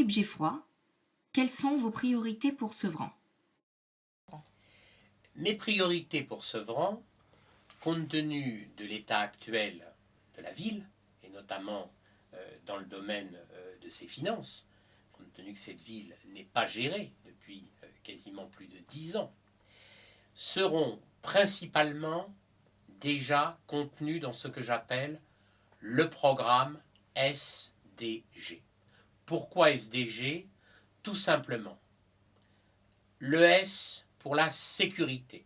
Philippe Geffroy, quelles sont vos priorités pour Sevran? Mes priorités pour Sevran, compte tenu de l'état actuel de la ville, et notamment dans le domaine de ses finances, compte tenu que cette ville n'est pas gérée depuis quasiment plus de 10 ans, seront principalement déjà contenues dans ce que j'appelle le programme SDG. Pourquoi SDG? Tout simplement, le S pour la sécurité,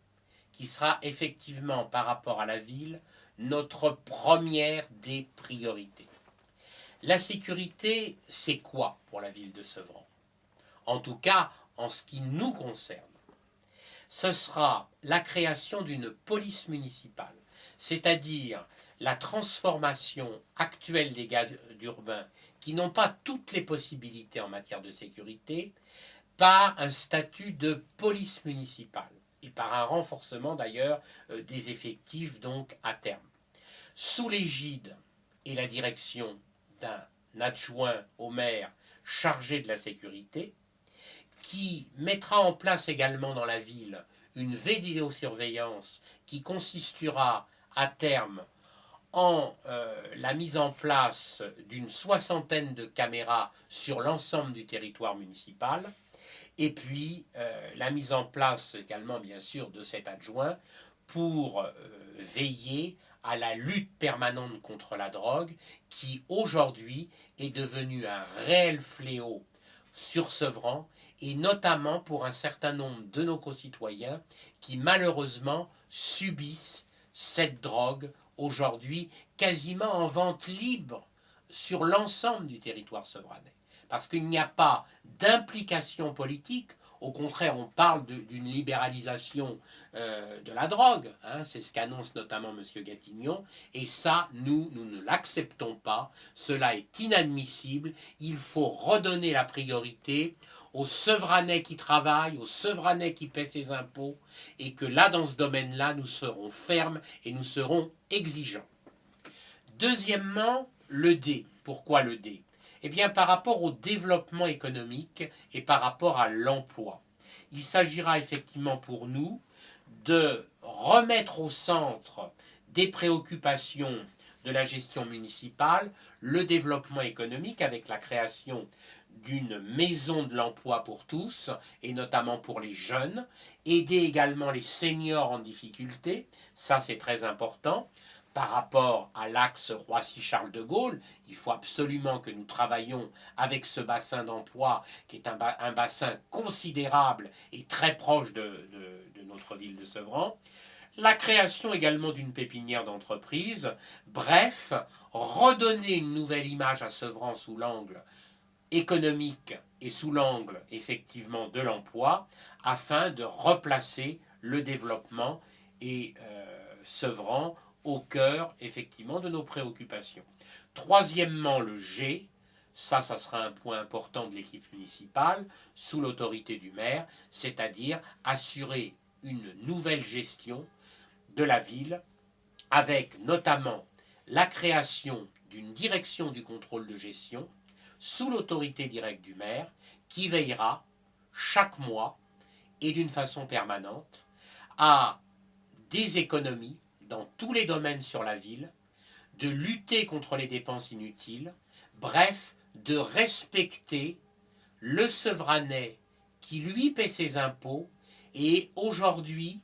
qui sera effectivement par rapport à la ville notre première des priorités. La sécurité, c'est quoi pour la ville de Sevran? En tout cas, en ce qui nous concerne, ce sera la création d'une police municipale, c'est-à-dire la transformation actuelle des gardes urbains qui n'ont pas toutes les possibilités en matière de sécurité par un statut de police municipale et par un renforcement d'ailleurs des effectifs donc à terme. Sous l'égide et la direction d'un adjoint au maire chargé de la sécurité, qui mettra en place également dans la ville une vidéosurveillance qui consistera à terme en la mise en place d'une soixantaine de caméras sur l'ensemble du territoire municipal, et puis la mise en place également bien sûr de cet adjoint pour veiller à la lutte permanente contre la drogue qui aujourd'hui est devenue un réel fléau sur Sevran et notamment pour un certain nombre de nos concitoyens qui malheureusement subissent cette drogue aujourd'hui quasiment en vente libre sur l'ensemble du territoire sevranais. Parce qu'il n'y a pas d'implication politique, au contraire on parle d'une libéralisation de la drogue, hein, c'est ce qu'annonce notamment M. Gatignon, et ça nous ne l'acceptons pas, cela est inadmissible, il faut redonner la priorité aux Sevranais qui travaillent, aux Sevranais qui paient ses impôts, et que là dans ce domaine-là nous serons fermes et nous serons exigeants. Deuxièmement, le D. Pourquoi le D? Eh bien, par rapport au développement économique et par rapport à l'emploi. Il s'agira effectivement pour nous de remettre au centre des préoccupations de la gestion municipale le développement économique avec la création d'une maison de l'emploi pour tous, et notamment pour les jeunes, aider également les seniors en difficulté, ça c'est très important. Par rapport à l'axe Roissy-Charles de Gaulle, il faut absolument que nous travaillions avec ce bassin d'emploi qui est un bassin considérable et très proche de notre ville de Sevran. La création également d'une pépinière d'entreprise. Bref, redonner une nouvelle image à Sevran sous l'angle économique et sous l'angle effectivement de l'emploi afin de replacer le développement et Sevran au cœur, effectivement, de nos préoccupations. Troisièmement, le G, ça sera un point important de l'équipe municipale, sous l'autorité du maire, c'est-à-dire assurer une nouvelle gestion de la ville, avec notamment la création d'une direction du contrôle de gestion, sous l'autorité directe du maire, qui veillera chaque mois et d'une façon permanente à des économies dans tous les domaines sur la ville, de lutter contre les dépenses inutiles, bref, de respecter le Sevranais qui lui paie ses impôts et aujourd'hui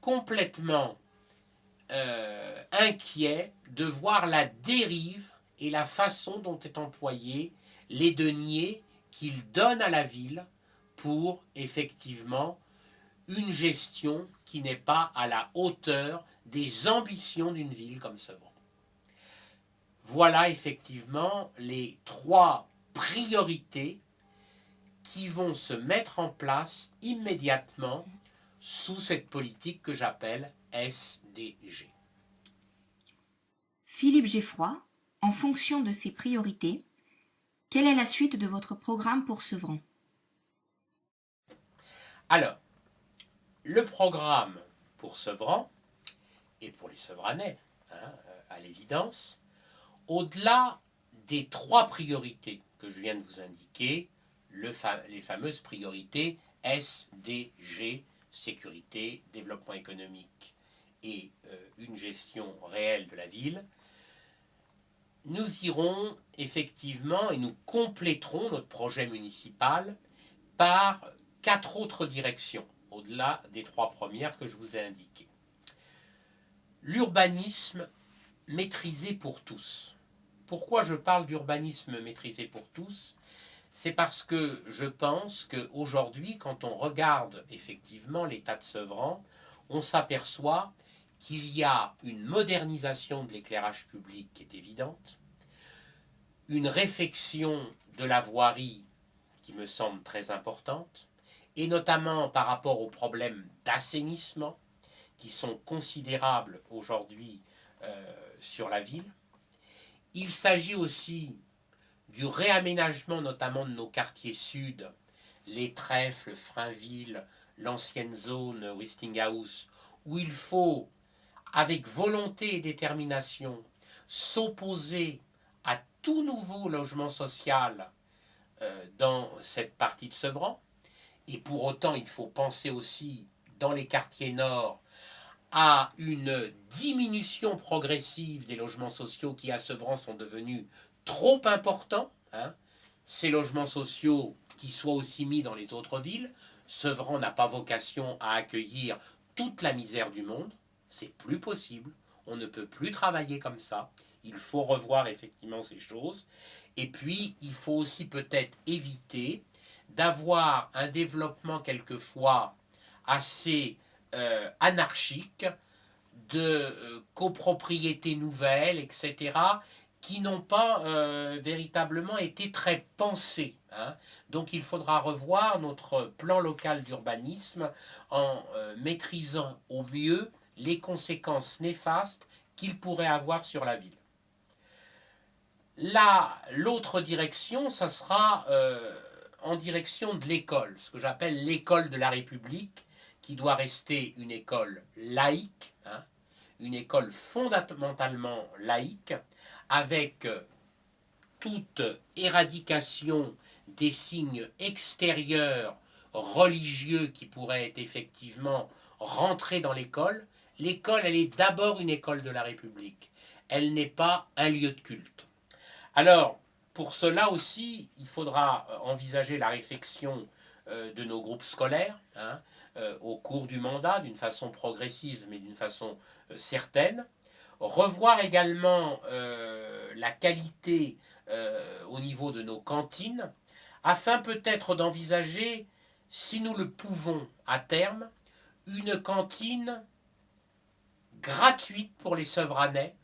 complètement inquiet de voir la dérive et la façon dont est employé les deniers qu'il donne à la ville pour effectivement une gestion qui n'est pas à la hauteur des ambitions d'une ville comme Sevran. Voilà effectivement les trois priorités qui vont se mettre en place immédiatement sous cette politique que j'appelle SDG. Philippe Geffroy, en fonction de ces priorités, quelle est la suite de votre programme pour Sevran? Alors, le programme pour Sevran, et pour les Sevranais, à l'évidence, au-delà des 3 priorités que je viens de vous indiquer, les fameuses priorités SDG, sécurité, développement économique et une gestion réelle de la ville, nous irons effectivement et nous compléterons notre projet municipal par 4 autres directions, au-delà des 3 premières que je vous ai indiquées. L'urbanisme maîtrisé pour tous. Pourquoi je parle d'urbanisme maîtrisé pour tous ? C'est parce que je pense qu'aujourd'hui, quand on regarde effectivement l'état de Sevran, on s'aperçoit qu'il y a une modernisation de l'éclairage public qui est évidente, une réfection de la voirie qui me semble très importante, et notamment par rapport aux problèmes d'assainissement qui sont considérables aujourd'hui sur la ville. Il s'agit aussi du réaménagement notamment de nos quartiers sud, les Trèfles, Frainville, l'ancienne zone Westinghouse, où il faut, avec volonté et détermination, s'opposer à tout nouveau logement social dans cette partie de Sevran. Et pour autant, il faut penser aussi, dans les quartiers nord, à une diminution progressive des logements sociaux qui, à Sevran, sont devenus trop importants. Ces logements sociaux qui soient aussi mis dans les autres villes. Sevran n'a pas vocation à accueillir toute la misère du monde. C'est plus possible. On ne peut plus travailler comme ça. Il faut revoir effectivement ces choses. Et puis, il faut aussi peut-être éviter d'avoir un développement quelquefois assez anarchique de copropriétés nouvelles, etc., qui n'ont pas véritablement été très pensées. Donc il faudra revoir notre plan local d'urbanisme en maîtrisant au mieux les conséquences néfastes qu'il pourrait avoir sur la ville. L'autre direction, ça sera en direction de l'école, ce que j'appelle l'école de la République, qui doit rester une école laïque, une école fondamentalement laïque, avec toute éradication des signes extérieurs religieux qui pourraient être effectivement rentrés dans l'école. L'école, elle est d'abord une école de la République. Elle n'est pas un lieu de culte. Alors, pour cela aussi, il faudra envisager la réflexion de nos groupes scolaires au cours du mandat, d'une façon progressive, mais d'une façon certaine. Revoir également la qualité au niveau de nos cantines, afin peut-être d'envisager, si nous le pouvons à terme, une cantine gratuite pour les Sevranais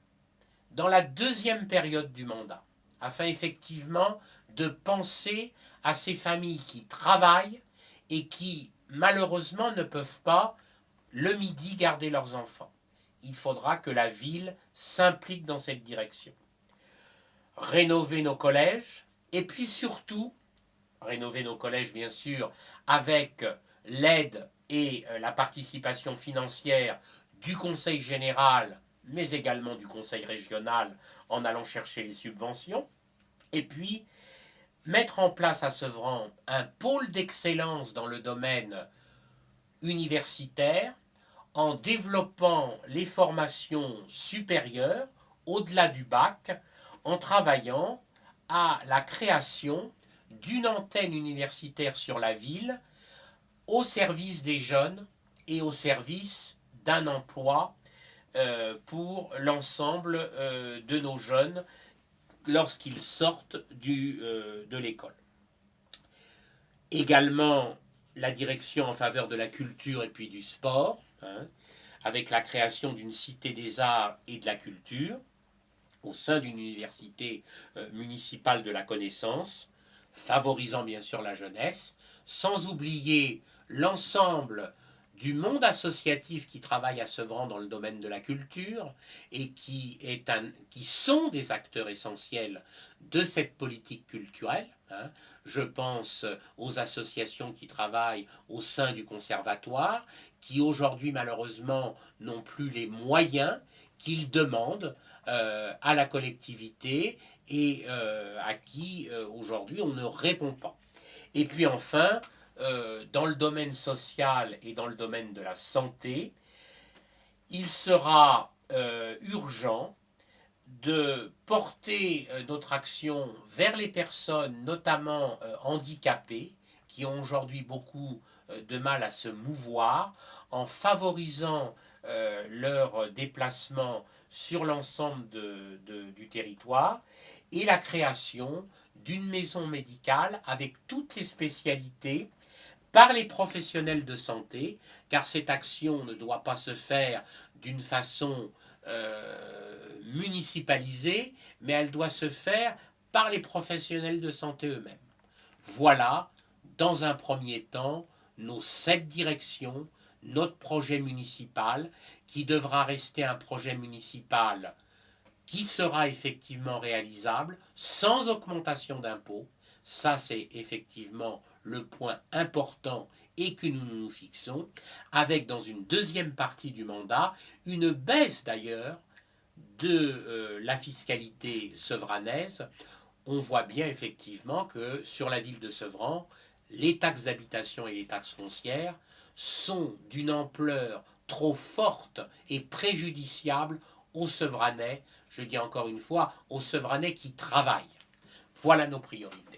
dans la deuxième période du mandat, afin effectivement de penser à ces familles qui travaillent et qui malheureusement ne peuvent pas le midi garder leurs enfants. Il faudra que la ville s'implique dans cette direction. Rénover nos collèges, et puis surtout, rénover nos collèges bien sûr, avec l'aide et la participation financière du Conseil général, mais également du Conseil régional, en allant chercher les subventions, et puis mettre en place à Sevran un pôle d'excellence dans le domaine universitaire, en développant les formations supérieures au-delà du bac, en travaillant à la création d'une antenne universitaire sur la ville au service des jeunes et au service d'un emploi pour l'ensemble de nos jeunes lorsqu'ils sortent de l'école. Également, la direction en faveur de la culture et puis du sport, avec la création d'une cité des arts et de la culture au sein d'une université municipale de la connaissance, favorisant bien sûr la jeunesse, sans oublier l'ensemble du monde associatif qui travaille à Sevran dans le domaine de la culture et qui sont des acteurs essentiels de cette politique culturelle. Je pense aux associations qui travaillent au sein du conservatoire, qui aujourd'hui malheureusement n'ont plus les moyens qu'ils demandent à la collectivité et à qui aujourd'hui on ne répond pas. Et puis enfin, dans le domaine social et dans le domaine de la santé, il sera urgent de porter notre action vers les personnes, notamment handicapées, qui ont aujourd'hui beaucoup de mal à se mouvoir, en favorisant leur déplacement sur l'ensemble du territoire, et la création d'une maison médicale avec toutes les spécialités par les professionnels de santé, car cette action ne doit pas se faire d'une façon municipalisée, mais elle doit se faire par les professionnels de santé eux-mêmes. Voilà, dans un premier temps, nos 7 directions, notre projet municipal, qui devra rester un projet municipal qui sera effectivement réalisable sans augmentation d'impôts. Ça, c'est effectivement le point important et que nous nous fixons, avec dans une deuxième partie du mandat une baisse d'ailleurs de la fiscalité sevranaise. On voit bien effectivement que sur la ville de Sevran, les taxes d'habitation et les taxes foncières sont d'une ampleur trop forte et préjudiciable aux Sevranais, je dis encore une fois, aux Sevranais qui travaillent. Voilà nos priorités.